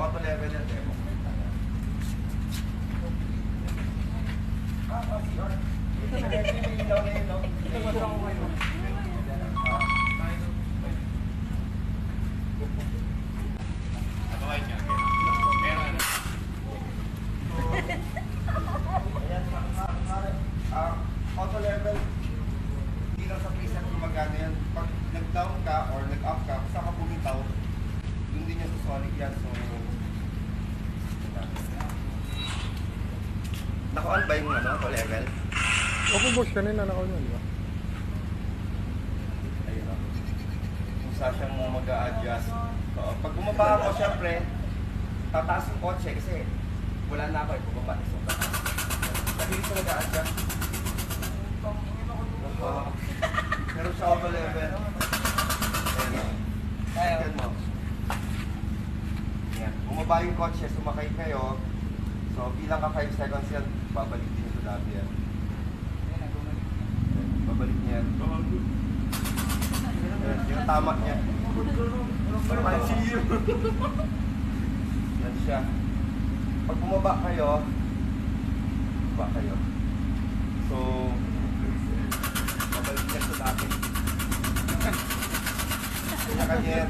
auto level yan, demo. CR. May ilaw na yun, no? Ito ba ako kayo? Auto level, hindi lang sa preset gumagana yan. Pag nag-down ka or nag-up ka, basta ka bumitaw, yung din yung solid yan. So, naka-on ba yung auto level? Open box kanina naka-on yun, di ba? Ayun o. Kung saan siyang mag-a-adjust. So, pag bumaba ako, syempre, tataas yung kotse kasi wala na ako eh, bumaba. So, tataas. Dahil ito mag-a-adjust. Meron siya auto level. Ayan o. Second mo. Ayan. Bumaba yung kotse, sumakay kayo. So, bilang ka 5 seconds yan, babalik din ito dati yan. Babalik niya yan. Ayan, yung tama niya. I see you. Yan siya. Pag bumaba kayo, bumaba kayo. So, babalik niya sa dati. Kanya yan.